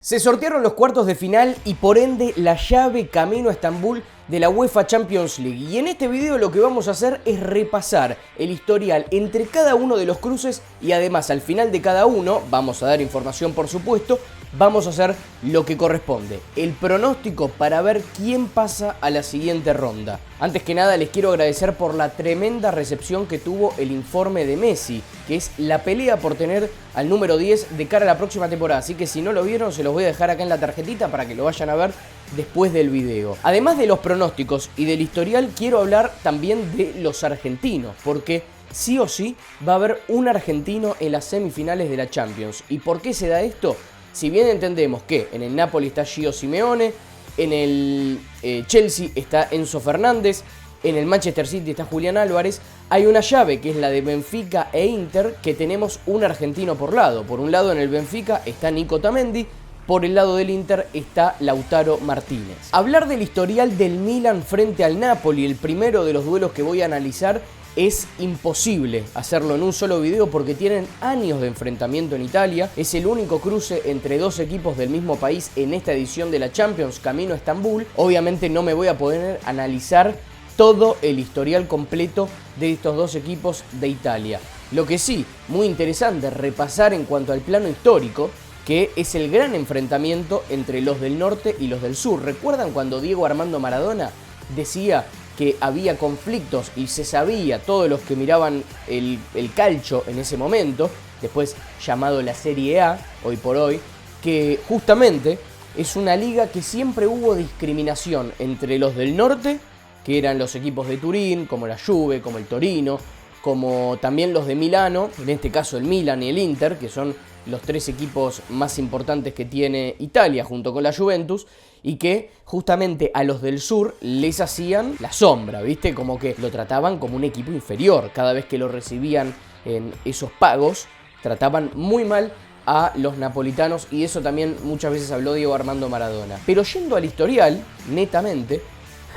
Se sortearon los cuartos de final y por ende la llave camino a Estambul de la UEFA Champions League. Y en este video lo que vamos a hacer es repasar el historial entre cada uno de los cruces y además al final de cada uno, vamos a dar información por supuesto, vamos a hacer lo que corresponde, el pronóstico para ver quién pasa a la siguiente ronda. Antes que nada les quiero agradecer por la tremenda recepción que tuvo el informe de Messi, que es la pelea por tener al número 10 de cara a la próxima temporada. Así que si no lo vieron se los voy a dejar acá en la tarjetita para que lo vayan a ver después del video. Además de los pronósticos y del historial, quiero hablar también de los argentinos, porque sí o sí va a haber un argentino en las semifinales de la Champions. ¿Y por qué se da esto? Si bien entendemos que en el Napoli está Gio Simeone, en el Chelsea está Enzo Fernández, en el Manchester City está Julián Álvarez, hay una llave que es la de Benfica e Inter, que tenemos un argentino por lado. Por un lado en el Benfica está Nico Otamendi, por el lado del Inter está Lautaro Martínez. Hablar del historial del Milan frente al Napoli, el primero de los duelos que voy a analizar, es imposible hacerlo en un solo video porque tienen años de enfrentamiento en Italia. Es el único cruce entre dos equipos del mismo país en esta edición de la Champions camino a Estambul. Obviamente no me voy a poder analizar todo el historial completo de estos dos equipos de Italia. Lo que sí, muy interesante repasar en cuanto al plano histórico, que es el gran enfrentamiento entre los del norte y los del sur. ¿Recuerdan cuando Diego Armando Maradona decía que había conflictos y se sabía, todos los que miraban el calcio en ese momento, después llamado la Serie A, hoy por hoy, que justamente es una liga que siempre hubo discriminación entre los del norte, que eran los equipos de Turín, como la Juve, como el Torino, como también los de Milano, en este caso el Milan y el Inter, que son los tres equipos más importantes que tiene Italia junto con la Juventus, y que justamente a los del sur les hacían la sombra, ¿viste? Como que lo trataban como un equipo inferior. Cada vez que lo recibían en esos pagos, trataban muy mal a los napolitanos, y eso también muchas veces habló Diego Armando Maradona. Pero yendo al historial, netamente,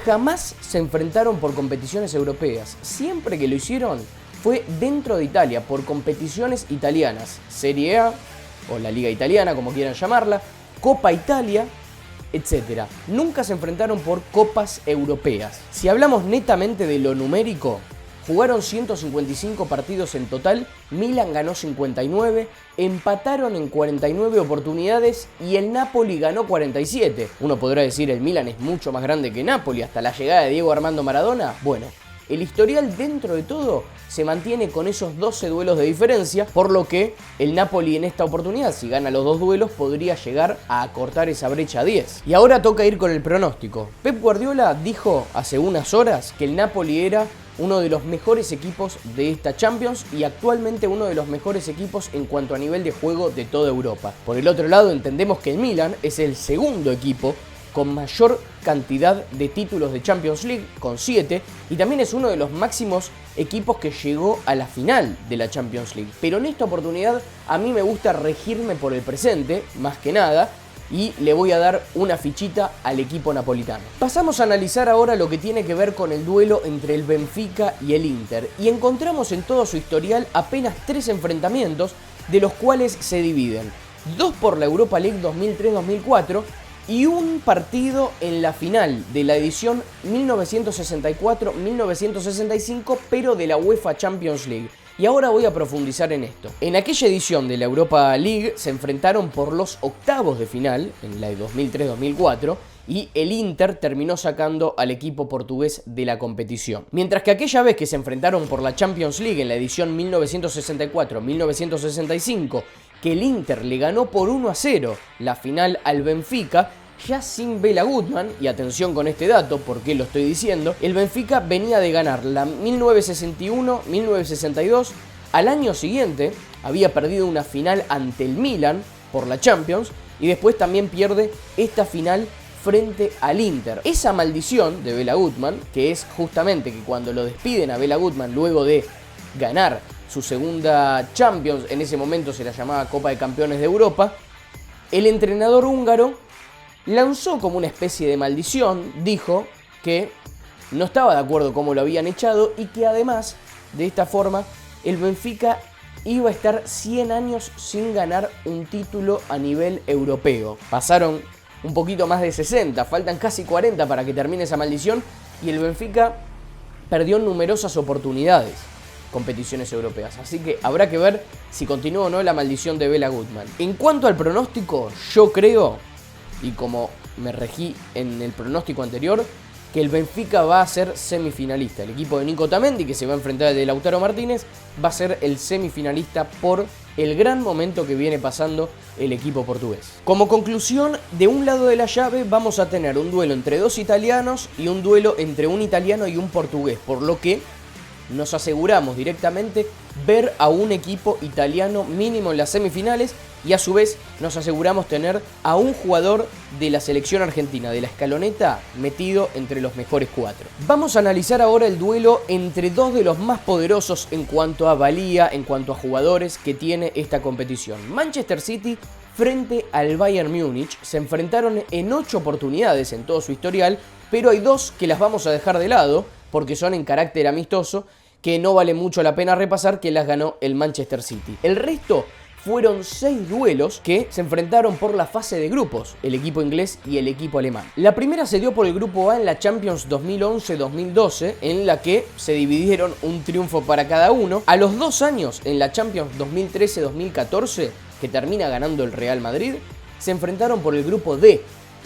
jamás se enfrentaron por competiciones europeas. Siempre que lo hicieron fue dentro de Italia, por competiciones italianas. Serie A, o la Liga Italiana, como quieran llamarla, Copa Italia, etc. Nunca se enfrentaron por copas europeas. Si hablamos netamente de lo numérico, jugaron 155 partidos en total, Milan ganó 59, empataron en 49 oportunidades y el Napoli ganó 47. Uno podrá decir el Milan es mucho más grande que Napoli hasta la llegada de Diego Armando Maradona. Bueno, el historial dentro de todo se mantiene con esos 12 duelos de diferencia, por lo que el Napoli en esta oportunidad, si gana los dos duelos, podría llegar a acortar esa brecha a 10. Y ahora toca ir con el pronóstico. Pep Guardiola dijo hace unas horas que el Napoli era uno de los mejores equipos de esta Champions y actualmente uno de los mejores equipos en cuanto a nivel de juego de toda Europa. Por el otro lado, entendemos que el Milan es el segundo equipo con mayor cantidad de títulos de Champions League, con 7, y también es uno de los máximos equipos que llegó a la final de la Champions League. Pero en esta oportunidad a mí me gusta regirme por el presente, más que nada, y le voy a dar una fichita al equipo napolitano. Pasamos a analizar ahora lo que tiene que ver con el duelo entre el Benfica y el Inter, y encontramos en todo su historial apenas 3 enfrentamientos, de los cuales se dividen 2 por la Europa League 2003-2004, y un partido en la final de la edición 1964-1965, pero de la UEFA Champions League. Y ahora voy a profundizar en esto. En aquella edición de la Europa League se enfrentaron por los octavos de final, en la de 2003-2004, y el Inter terminó sacando al equipo portugués de la competición. Mientras que aquella vez que se enfrentaron por la Champions League en la edición 1964-1965, que el Inter le ganó por 1-0 la final al Benfica, ya sin Bela Gutmann, y atención con este dato, ¿por qué lo estoy diciendo? El Benfica venía de ganar la 1961-1962, al año siguiente había perdido una final ante el Milan por la Champions, y después también pierde esta final frente al Inter. Esa maldición de Bela Gutmann, que es justamente que cuando lo despiden a Bela Gutmann luego de ganar su segunda Champions, en ese momento se la llamaba Copa de Campeones de Europa, el entrenador húngaro lanzó como una especie de maldición, dijo que no estaba de acuerdo cómo lo habían echado y que además de esta forma el Benfica iba a estar 100 años sin ganar un título a nivel europeo. Pasaron un poquito más de 60, faltan casi 40 para que termine esa maldición y el Benfica perdió numerosas oportunidades, competiciones europeas. Así que habrá que ver si continúa o no la maldición de Bela Gutmann. En cuanto al pronóstico, yo creo, y como me regí en el pronóstico anterior, que el Benfica va a ser semifinalista. El equipo de Nico Otamendi, que se va a enfrentar al de Lautaro Martínez, va a ser el semifinalista por el gran momento que viene pasando el equipo portugués. Como conclusión, de un lado de la llave vamos a tener un duelo entre dos italianos y un duelo entre un italiano y un portugués, por lo que nos aseguramos directamente ver a un equipo italiano mínimo en las semifinales y a su vez nos aseguramos tener a un jugador de la selección argentina, de la escaloneta, metido entre los mejores 4. Vamos a analizar ahora el duelo entre dos de los más poderosos en cuanto a valía, en cuanto a jugadores que tiene esta competición. Manchester City frente al Bayern Múnich se enfrentaron en 8 oportunidades en todo su historial, pero hay 2 que las vamos a dejar de lado porque son en carácter amistoso, que no vale mucho la pena repasar, que las ganó el Manchester City. El resto fueron 6 duelos que se enfrentaron por la fase de grupos, el equipo inglés y el equipo alemán. La primera se dio por el grupo A en la Champions 2011-2012, en la que se dividieron un triunfo para cada uno. A los 2 años, en la Champions 2013-2014, que termina ganando el Real Madrid, se enfrentaron por el grupo D,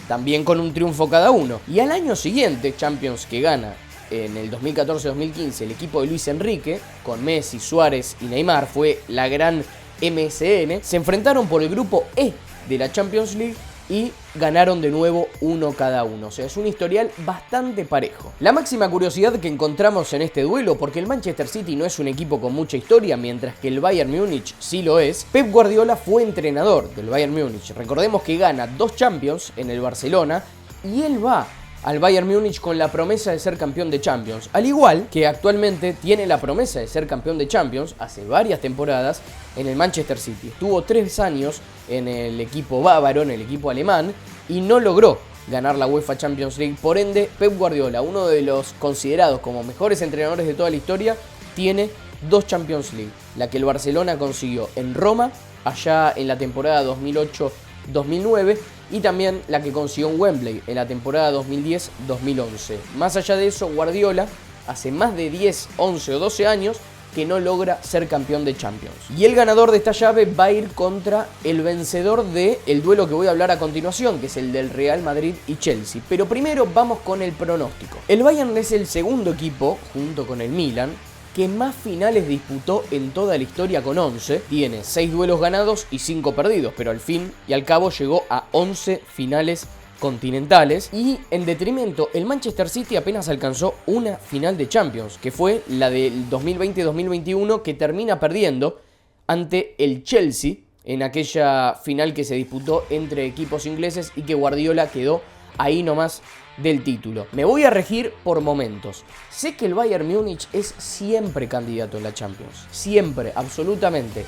también con un triunfo cada uno. Y al año siguiente, Champions que gana en el 2014-2015 el equipo de Luis Enrique, con Messi, Suárez y Neymar, fue la gran MSN, se enfrentaron por el grupo E de la Champions League y ganaron de nuevo uno cada uno. O sea, es un historial bastante parejo. La máxima curiosidad que encontramos en este duelo, porque el Manchester City no es un equipo con mucha historia, mientras que el Bayern Múnich sí lo es, Pep Guardiola fue entrenador del Bayern Múnich. Recordemos que gana 2 Champions en el Barcelona y él va al Bayern Múnich con la promesa de ser campeón de Champions, al igual que actualmente tiene la promesa de ser campeón de Champions hace varias temporadas en el Manchester City. Estuvo 3 años en el equipo bávaro, en el equipo alemán, y no logró ganar la UEFA Champions League. Por ende, Pep Guardiola, uno de los considerados como mejores entrenadores de toda la historia, tiene 2 Champions League, la que el Barcelona consiguió en Roma allá en la temporada 2008-2009 y también la que consiguió en Wembley en la temporada 2010-2011. Más allá de eso, Guardiola hace más de 10, 11 o 12 años que no logra ser campeón de Champions. Y el ganador de esta llave va a ir contra el vencedor del duelo que voy a hablar a continuación, que es el del Real Madrid y Chelsea. Pero primero vamos con el pronóstico. El Bayern es el segundo equipo, junto con el Milan, que más finales disputó en toda la historia con 11. Tiene 6 duelos ganados y 5 perdidos, pero al fin y al cabo llegó a 11 finales continentales. Y en detrimento, el Manchester City apenas alcanzó una final de Champions, que fue la del 2020-2021, que termina perdiendo ante el Chelsea en aquella final que se disputó entre equipos ingleses y que Guardiola quedó ahí nomás del título. Me voy a regir por momentos. Sé que el Bayern Múnich es siempre candidato en la Champions, siempre, absolutamente,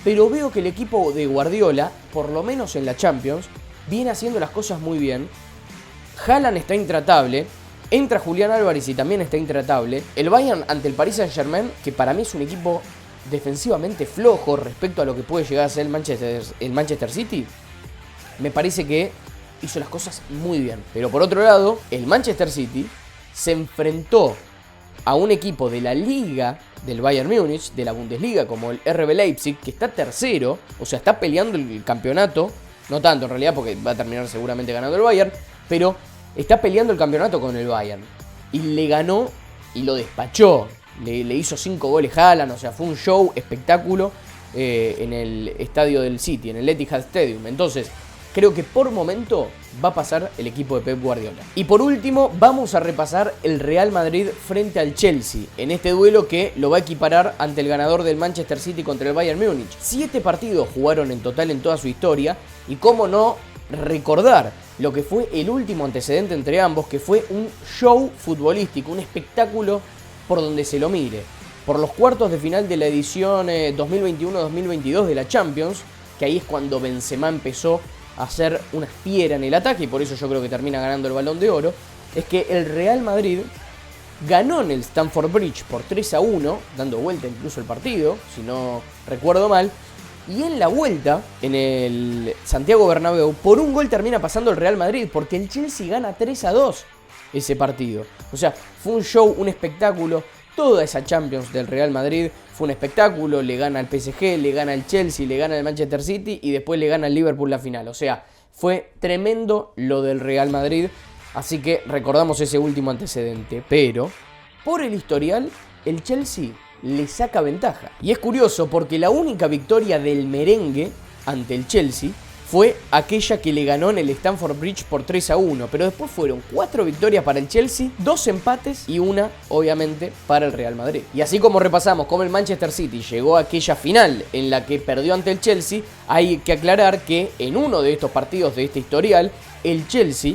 pero veo que el equipo de Guardiola, por lo menos en la Champions, viene haciendo las cosas muy bien. Haaland está intratable, entra Julián Álvarez y también está intratable. El Bayern ante el Paris Saint-Germain, que para mí es un equipo defensivamente flojo respecto a lo que puede llegar a ser el Manchester City, me parece que hizo las cosas muy bien. Pero por otro lado, el Manchester City se enfrentó a un equipo de la liga del Bayern Múnich, de la Bundesliga, como el RB Leipzig, que está tercero, o sea, está peleando el campeonato, no tanto en realidad porque va a terminar seguramente ganando el Bayern, pero está peleando el campeonato con el Bayern. Y le ganó y lo despachó, le hizo 5 goles Haaland, o sea, fue un show, espectáculo en el estadio del City, en el Etihad Stadium. Entonces, creo que por momento va a pasar el equipo de Pep Guardiola. Y por último, vamos a repasar el Real Madrid frente al Chelsea, en este duelo que lo va a equiparar ante el ganador del Manchester City contra el Bayern Múnich. 7 partidos jugaron en total en toda su historia, y cómo no recordar lo que fue el último antecedente entre ambos, que fue un show futbolístico, un espectáculo por donde se lo mire. Por los cuartos de final de la edición 2021-2022 de la Champions, que ahí es cuando Benzema empezó a ser una fiera en el ataque, y por eso yo creo que termina ganando el Balón de Oro, es que el Real Madrid ganó en el Stamford Bridge por 3-1, dando vuelta incluso el partido, si no recuerdo mal. Y en la vuelta, en el Santiago Bernabéu, por un gol termina pasando el Real Madrid, porque el Chelsea gana 3-2 ese partido. O sea, fue un show, un espectáculo. Toda esa Champions del Real Madrid fue un espectáculo. Le gana al PSG, le gana al Chelsea, le gana al Manchester City y después le gana al Liverpool la final. O sea, fue tremendo lo del Real Madrid. Así que recordamos ese último antecedente. Pero, por el historial, el Chelsea le saca ventaja. Y es curioso porque la única victoria del merengue ante el Chelsea fue aquella que le ganó en el Stamford Bridge por 3-1. Pero después fueron 4 victorias para el Chelsea, 2 empates y una, obviamente, para el Real Madrid. Y así como repasamos cómo el Manchester City llegó a aquella final en la que perdió ante el Chelsea, hay que aclarar que en uno de estos partidos de este historial, el Chelsea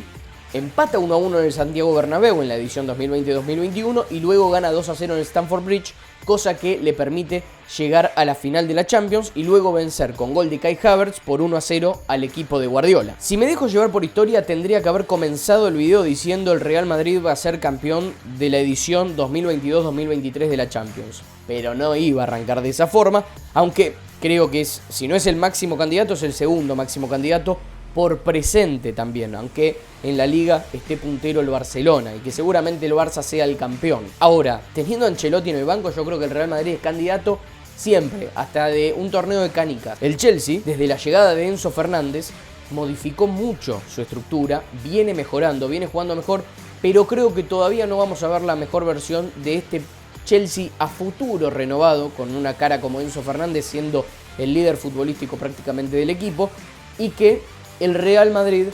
empata 1-1 en el Santiago Bernabéu en la edición 2020-2021 y luego gana 2-0 en el Stamford Bridge, cosa que le permite llegar a la final de la Champions y luego vencer con gol de Kai Havertz por 1-0 al equipo de Guardiola. Si me dejo llevar por historia, tendría que haber comenzado el video diciendo el Real Madrid va a ser campeón de la edición 2022-2023 de la Champions. Pero no iba a arrancar de esa forma, aunque creo que si no es el máximo candidato, es el segundo máximo candidato por presente también, aunque en la liga esté puntero el Barcelona y que seguramente el Barça sea el campeón. Ahora, teniendo a Ancelotti en el banco, yo creo que el Real Madrid es candidato siempre, hasta de un torneo de canicas. El Chelsea, desde la llegada de Enzo Fernández, modificó mucho su estructura, viene mejorando, viene jugando mejor, pero creo que todavía no vamos a ver la mejor versión de este Chelsea a futuro renovado, con una cara como Enzo Fernández siendo el líder futbolístico prácticamente del equipo, y que el Real Madrid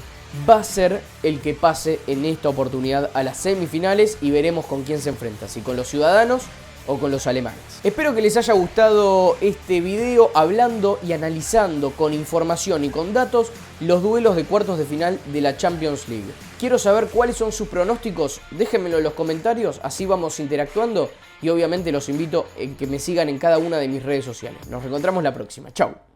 va a ser el que pase en esta oportunidad a las semifinales y veremos con quién se enfrenta, si con los ciudadanos o con los alemanes. Espero que les haya gustado este video hablando y analizando con información y con datos los duelos de cuartos de final de la Champions League. Quiero saber cuáles son sus pronósticos, déjenmelo en los comentarios, así vamos interactuando y obviamente los invito a que me sigan en cada una de mis redes sociales. Nos reencontramos la próxima, chau.